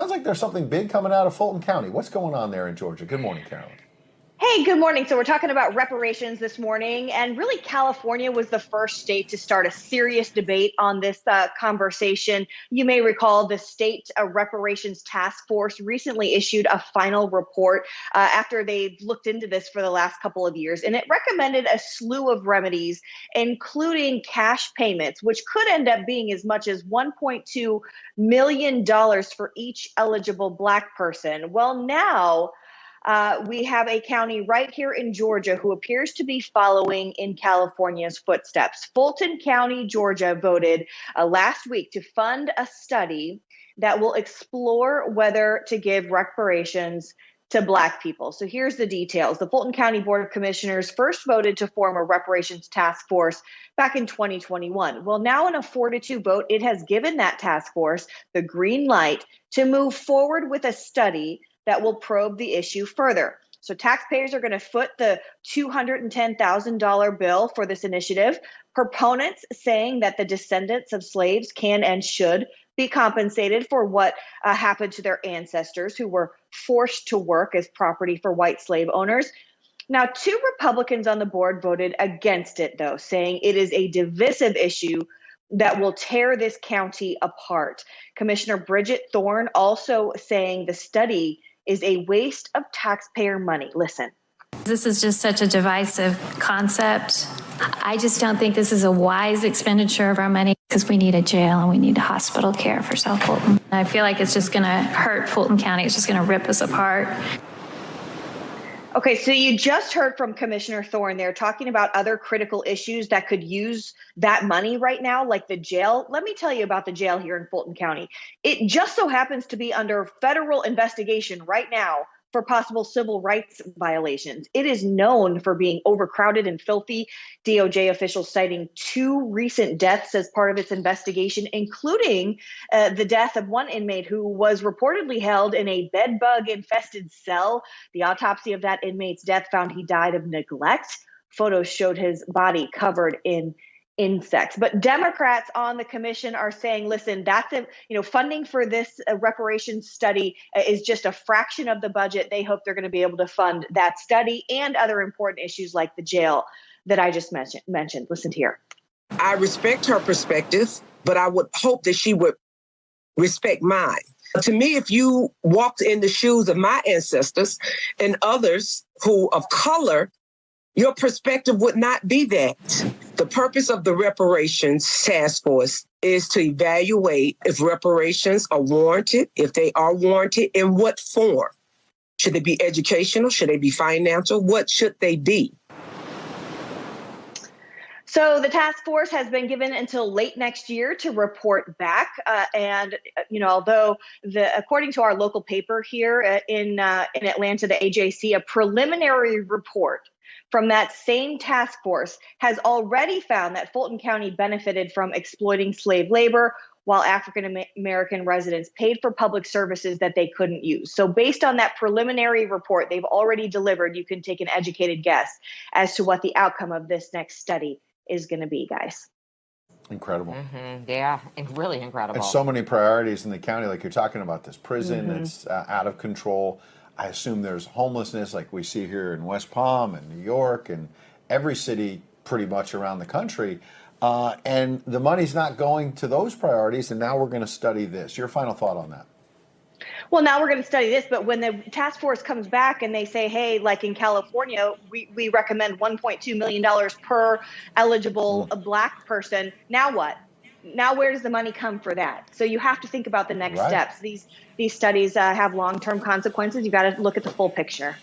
Sounds like there's something big coming out of Fulton County. What's going on there in Georgia? Good morning, Carolyn. Hey, good morning. So we're talking about reparations this morning, and really California was the first state to start a serious debate on this conversation. You may recall the state reparations task force recently issued a final report after they've looked into this for the last couple of years, and it recommended a slew of remedies, including cash payments, which could end up being as much as $1.2 million for each eligible Black person. Well, now we have a county right here in Georgia who appears to be following in California's footsteps. Fulton County, Georgia voted last week to fund a study that will explore whether to give reparations to Black people. So here's the details. The Fulton County Board of Commissioners first voted to form a reparations task force back in 2021. Well, now in a 4-2 vote, it has given that task force the green light to move forward with a study that will probe the issue further. So taxpayers are going to foot the $210,000 bill for this initiative. Proponents saying that the descendants of slaves can and should be compensated for what happened to their ancestors who were forced to work as property for white slave owners. Now, 2 Republicans on the board voted against it, though, saying it is a divisive issue that will tear this county apart. Commissioner Bridget Thorne also saying the study is a waste of taxpayer money. Listen. This is just such a divisive concept. I just don't think this is a wise expenditure of our money because we need a jail and we need hospital care for South Fulton. I feel like it's just going to hurt Fulton County. It's just going to rip us apart. Okay, so you just heard from Commissioner Thorne there talking about other critical issues that could use that money right now, like the jail. Let me tell you about the jail here in Fulton County. It just so happens to be under federal investigation right now for possible civil rights violations. It is known for being overcrowded and filthy. DOJ officials citing 2 recent deaths as part of its investigation, including the death of one inmate who was reportedly held in a bed bug infested cell. The autopsy of that inmate's death found he died of neglect. Photos showed his body covered in insects. But Democrats on the commission are saying, listen, that's funding for this reparations study is just a fraction of the budget. They hope they're going to be able to fund that study and other important issues like the jail that I just mentioned. Listen here. I respect her perspective, but I would hope that she would respect mine. To me, if you walked in the shoes of my ancestors and others who of color, your perspective would not be that. The purpose of the Reparations Task Force is to evaluate if reparations are warranted, if they are warranted, in what form. Should they be educational? Should they be financial? What should they be? So the task force has been given until late next year to report back. Although according to our local paper here in Atlanta, the AJC, a preliminary report from that same task force has already found that Fulton County benefited from exploiting slave labor while African American residents paid for public services that they couldn't use. So based on that preliminary report they've already delivered, you can take an educated guess as to what the outcome of this next study is going to be, guys. Incredible. Yeah, really incredible. And so many priorities in the county, like you're talking about this prison, it's out of control. I assume there's homelessness like we see here in West Palm and New York and every city pretty much around the country. And the money's not going to those priorities, and now we're going to study this. Your final thought on that? Well, now we're going to study this, but when the task force comes back and they say, hey, like in California, we recommend $1.2 million per eligible Black person, now what? Now where does the money come for that? So you have to think about the next steps. These studies have long-term consequences. You got to look at the full picture.